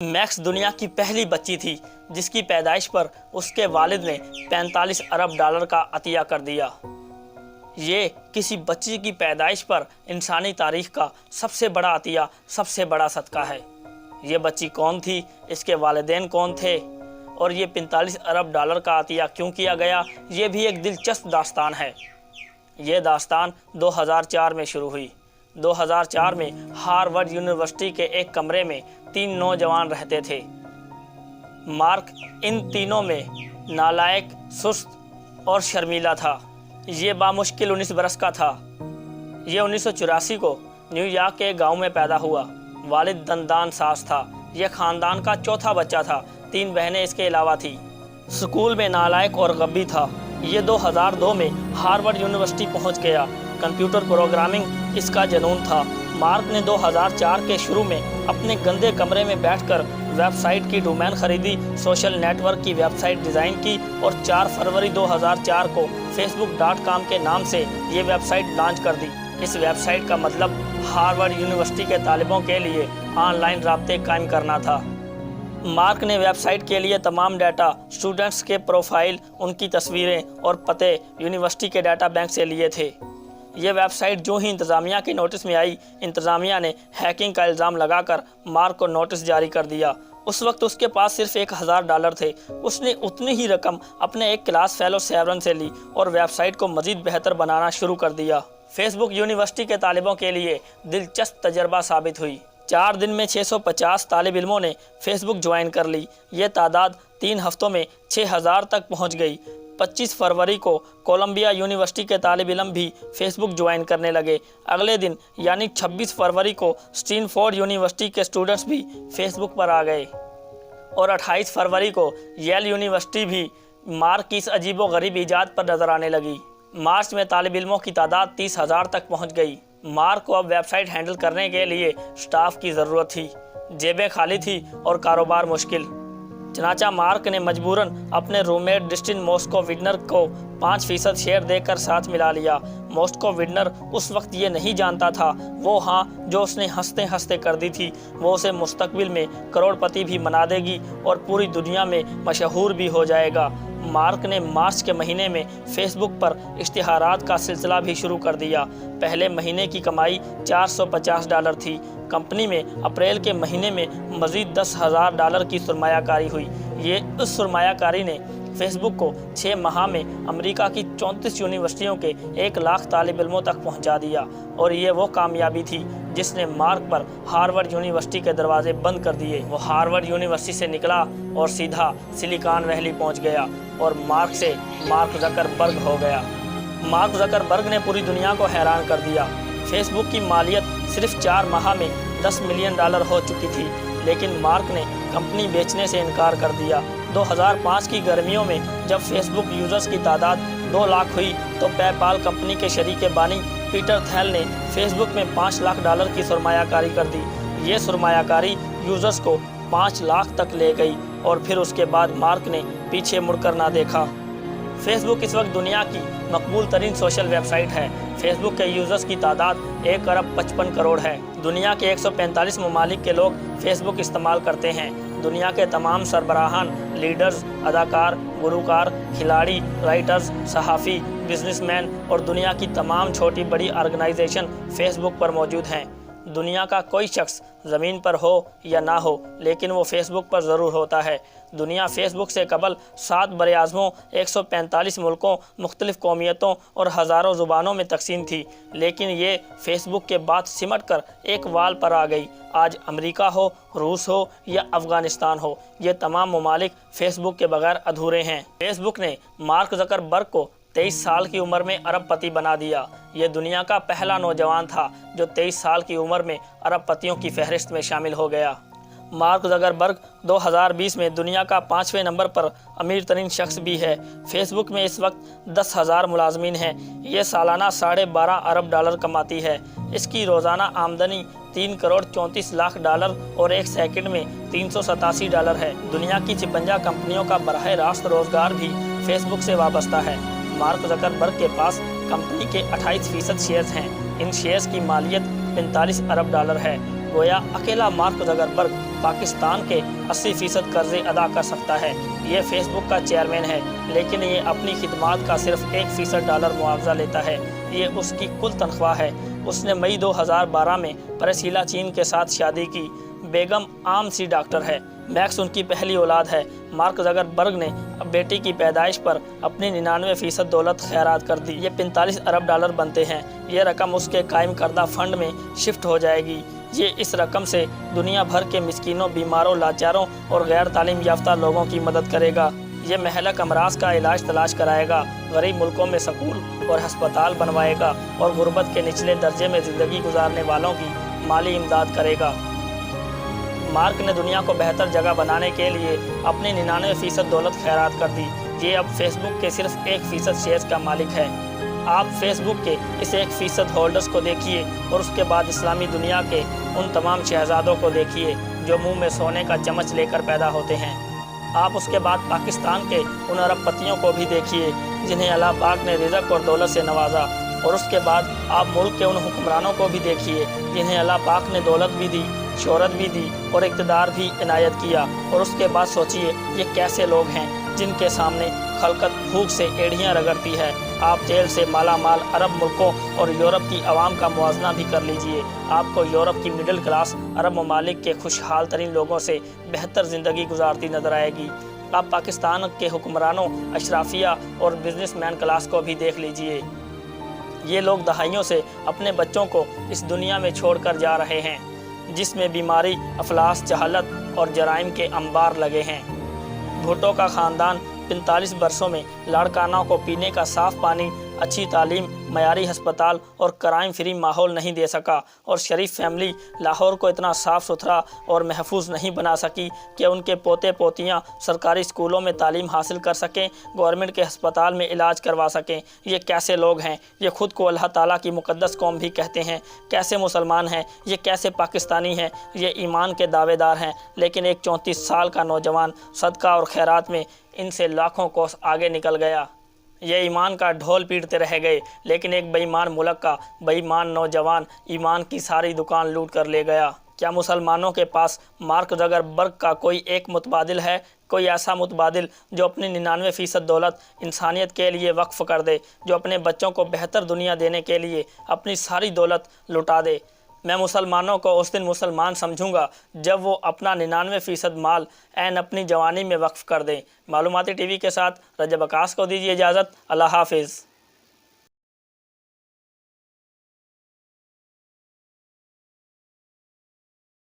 Max دنیا کی پہلی بچی تھی جس کی پیدائش پر اس کے والد نے 45 ارب ڈالر کا عطیہ کر دیا۔ یہ کسی بچی کی پیدائش پر انسانی تاریخ کا سب سے بڑا عطیہ، سب سے بڑا صدقہ ہے۔ یہ بچی کون تھی، اس کے والدین کون تھے اور یہ 45 ارب ڈالر کا عطیہ کیوں کیا گیا، یہ بھی ایک دلچسپ داستان ہے۔ یہ داستان 2004 میں شروع ہوئی۔ 2004 میں ہارورڈ یونیورسٹی کے ایک کمرے میں 3 نوجوان رہتے تھے۔ مارک ان تینوں میں نالائق، سست اور شرمیلا تھا۔ یہ بامشکل 19 برس کا تھا۔ یہ 1984 کو نیو یارک کے گاؤں میں پیدا ہوا۔ والد دندان ساز تھا۔ یہ خاندان کا چوتھا بچہ تھا۔ 3 بہنیں اس کے علاوہ تھیں۔ اسکول میں نالائق اور غبی تھا۔ یہ 2002 میں ہارورڈ یونیورسٹی پہنچ گیا۔ کمپیوٹر پروگرامنگ اس کا جنون تھا۔ مارک نے 2004 کے شروع میں اپنے گندے کمرے میں بیٹھ کر ویب سائٹ کی ڈومین خریدی، سوشل نیٹ ورک کی ویب سائٹ ڈیزائن کی اور 4 فروری 2004 کو facebook.com کے نام سے یہ ویب سائٹ لانچ کر دی۔ اس ویب سائٹ کا مطلب ہارورڈ یونیورسٹی کے طالبوں کے لیے آن لائن رابطے قائم کرنا تھا۔ مارک نے ویب سائٹ کے لیے تمام ڈیٹا، اسٹوڈنٹس کے پروفائل، ان کی تصویریں اور پتے یونیورسٹی کے ڈیٹا بینک سے لیے تھے۔ یہ ویب سائٹ جو ہی انتظامیہ کے نوٹس میں آئی، انتظامیہ نے ہیکنگ کا الزام لگا کر مارک کو نوٹس جاری کر دیا۔ اس وقت اس کے پاس صرف $1000 تھے۔ اس نے اتنی ہی رقم اپنے ایک کلاس فیلو سیورن سے لی اور ویب سائٹ کو مزید بہتر بنانا شروع کر دیا۔ فیس بک یونیورسٹی کے طالبوں کے لیے دلچسپ تجربہ ثابت ہوئی۔ 4 دن میں 650 طالب علموں نے فیس بک جوائن کر لی۔ یہ تعداد 3 ہفتوں میں 6000 تک پہنچ گئی۔ 25 فروری کو کولمبیا یونیورسٹی کے طالب علم بھی فیس بک جوائن کرنے لگے۔ اگلے دن یعنی 26 فروری کو اسٹینفورڈ یونیورسٹی کے اسٹوڈنٹس بھی فیس بک پر آ گئے اور 28 فروری کو ییل یونیورسٹی بھی مارک کی اس عجیب و غریب ایجاد پر نظر آنے لگی۔ مارچ میں طالب علموں کی تعداد 30,000 تک پہنچ گئی۔ مارک کو اب ویب سائٹ ہینڈل کرنے کے لیے سٹاف کی ضرورت تھی۔ جیبیں خالی تھی اور کاروبار مشکل۔ چنانچہ مارک نے مجبوراً اپنے روم میٹ ڈسٹن موسکو وڈنر کو 5% شیئر دے کر ساتھ ملا لیا۔ موسکو وڈنر اس وقت یہ نہیں جانتا تھا، وہ ہاں جو اس نے ہنستے ہنستے کر دی تھی، وہ اسے مستقبل میں کروڑ پتی بھی بنا دے گی اور پوری دنیا میں مشہور بھی ہو جائے گا۔ مارک نے مارچ کے مہینے میں فیس بک پر اشتہارات کا سلسلہ بھی شروع کر دیا۔ پہلے مہینے کی کمائی $450 تھی۔ کمپنی میں اپریل کے مہینے میں مزید $10,000 کی سرمایہ کاری ہوئی۔ یہ اس سرمایہ کاری نے فیس بک کو 6 ماہ میں امریکہ کی 34 یونیورسٹیوں کے 1,00,000 طالب علموں تک پہنچا دیا، اور یہ وہ کامیابی تھی جس نے مارک پر ہارورڈ یونیورسٹی کے دروازے بند کر دیے۔ وہ ہارورڈ یونیورسٹی سے نکلا اور سیدھا سلیکان ویلی پہنچ گیا اور مارک سے مارک زکربرگ ہو گیا۔ مارک زکربرگ نے پوری دنیا کو حیران کر دیا۔ فیس بک کی مالیت صرف 4 ماہ میں $10 ملین ہو چکی تھی، لیکن مارک نے کمپنی بیچنے سے انکار کر دیا۔ 2005 کی گرمیوں میں جب فیس بک یوزرز کی تعداد 2 لاکھ ہوئی تو پے پال کمپنی کے شریک بانی پیٹر تھیل نے فیس بک میں $5 لاکھ کی سرمایہ کاری کر دی۔ یہ سرمایہ کاری یوزرز کو 5 لاکھ تک لے گئی اور پھر اس کے بعد مارک نے پیچھے مڑ کر نہ دیکھا۔ فیس بک اس وقت دنیا کی مقبول ترین سوشل ویب سائٹ ہے۔ فیس بک کے یوزرز کی تعداد 1 ارب 55 کروڑ ہے۔ دنیا کے 145 ممالک کے لوگ فیس بک استعمال کرتے ہیں۔ دنیا کے تمام سربراہان، لیڈرز، اداکار، گلوکار، کھلاڑی، رائٹرز، صحافی، بزنس مین اور دنیا کی تمام چھوٹی بڑی آرگنائزیشن فیس بک پر موجود ہیں۔ دنیا کا کوئی شخص زمین پر ہو یا نہ ہو لیکن وہ فیس بک پر ضرور ہوتا ہے۔ دنیا فیس بک سے قبل 7 براعظموں، 145 ملکوں، مختلف قومیتوں اور ہزاروں زبانوں میں تقسیم تھی، لیکن یہ فیس بک کے بعد سمٹ کر ایک وال پر آ گئی۔ آج امریکہ ہو، روس ہو یا افغانستان ہو، یہ تمام ممالک فیس بک کے بغیر ادھورے ہیں۔ فیس بک نے مارک زکربرگ کو 23 سال کی عمر میں ارب پتی بنا دیا۔ یہ دنیا کا پہلا نوجوان تھا جو 23 سال کی عمر میں ارب پتیوں کی فہرست میں شامل ہو گیا۔ مارک زکربرگ 2020 میں دنیا کا 5ویں نمبر پر امیر ترین شخص بھی ہے۔ فیس بک میں اس وقت 10,000 ملازمین ہیں۔ یہ سالانہ $12.5 ارب کماتی ہے۔ اس کی روزانہ آمدنی $3 کروڑ 34 لاکھ اور ایک سیکنڈ میں $387 ہے۔ دنیا کی 56 کمپنیوں کا براہ راست روزگار بھی فیس بک سے وابستہ ہے۔ مارک زکربرگ کے پاس کمپنی کے 28% شیئرز ہیں۔ ان شیئرز کی مالیت $45 ارب ہے۔ گویا اکیلا مارک زکربرگ پاکستان کے 80% قرضے ادا کر سکتا ہے۔ یہ فیس بک کا چیئرمین ہے، لیکن یہ اپنی خدمات کا صرف $1 معاوضہ لیتا ہے۔ یہ اس کی کل تنخواہ ہے۔ اس نے مئی 2012 میں پریسیلا چین کے ساتھ شادی کی۔ بیگم عام سی ڈاکٹر ہے۔ میکس ان کی پہلی اولاد ہے۔ مارک زکربرگ نے بیٹی کی پیدائش پر اپنی 99% دولت خیرات کر دی۔ یہ $45 ارب بنتے ہیں۔ یہ رقم اس کے قائم کردہ فنڈ میں شفٹ ہو جائے گی۔ یہ اس رقم سے دنیا بھر کے مسکینوں، بیماروں، لاچاروں اور غیر تعلیم یافتہ لوگوں کی مدد کرے گا۔ یہ مہلک امراض کا علاج تلاش کرائے گا، غریب ملکوں میں سکول اور ہسپتال بنوائے گا اور غربت کے نچلے درجے میں زندگی گزارنے والوں کی مالی امداد کرے گا۔ مارک نے دنیا کو بہتر جگہ بنانے کے لیے اپنی 99% دولت خیرات کر دی۔ یہ اب فیس بک کے صرف 1% شیئرز کا مالک ہے۔ آپ فیس بک کے اس 1% ہولڈرز کو دیکھیے اور اس کے بعد اسلامی دنیا کے ان تمام شہزادوں کو دیکھیے جو منہ میں سونے کا چمچ لے کر پیدا ہوتے ہیں۔ آپ اس کے بعد پاکستان کے ان ارب پتیوں کو بھی دیکھیے جنہیں اللہ پاک نے رزق اور دولت سے نوازا، اور اس کے بعد آپ ملک کے ان حکمرانوں کو بھی دیکھیے جنہیں اللہ پاک نے دولت بھی دی، شہرت بھی دی اور اقتدار بھی عنایت کیا، اور اس کے بعد سوچئے یہ کیسے لوگ ہیں جن کے سامنے خلقت بھوک سے ایڑیاں رگڑتی ہے۔ آپ تیل سے مالا مال عرب ملکوں اور یورپ کی عوام کا موازنہ بھی کر لیجئے۔ آپ کو یورپ کی مڈل کلاس عرب ممالک کے خوشحال ترین لوگوں سے بہتر زندگی گزارتی نظر آئے گی۔ آپ پاکستان کے حکمرانوں، اشرافیہ اور بزنس مین کلاس کو بھی دیکھ لیجئے۔ یہ لوگ دہائیوں سے اپنے بچوں کو اس دنیا میں چھوڑ کر جا رہے ہیں جس میں بیماری، افلاس، جہالت اور جرائم کے انبار لگے ہیں۔ بھٹو کا خاندان 45 برسوں میں لاڑکانوں کو پینے کا صاف پانی، اچھی تعلیم، معیاری ہسپتال اور کرائم فری ماحول نہیں دے سکا، اور شریف فیملی لاہور کو اتنا صاف ستھرا اور محفوظ نہیں بنا سکی کہ ان کے پوتے پوتیاں سرکاری اسکولوں میں تعلیم حاصل کر سکیں، گورنمنٹ کے ہسپتال میں علاج کروا سکیں۔ یہ کیسے لوگ ہیں؟ یہ خود کو اللہ تعالیٰ کی مقدس قوم بھی کہتے ہیں۔ کیسے مسلمان ہیں؟ یہ کیسے پاکستانی ہیں؟ یہ ایمان کے دعوے دار ہیں، لیکن ایک 34 سال کا نوجوان صدقہ اور خیرات میں ان سے لاکھوں کوس آگے نکل گیا۔ یہ ایمان کا ڈھول پیٹتے رہ گئے، لیکن ایک بے ایمان ملک کا بے ایمان نوجوان ایمان کی ساری دکان لوٹ کر لے گیا۔ کیا مسلمانوں کے پاس مارک زکربرگ کا کوئی ایک متبادل ہے؟ کوئی ایسا متبادل جو اپنی 99% دولت انسانیت کے لیے وقف کر دے، جو اپنے بچوں کو بہتر دنیا دینے کے لیے اپنی ساری دولت لٹا دے؟ میں مسلمانوں کو اس دن مسلمان سمجھوں گا جب وہ اپنا 99% مال عین اپنی جوانی میں وقف کر دیں۔ معلوماتی ٹی وی کے ساتھ رجب عکاس کو دیجیے اجازت۔ اللہ حافظ۔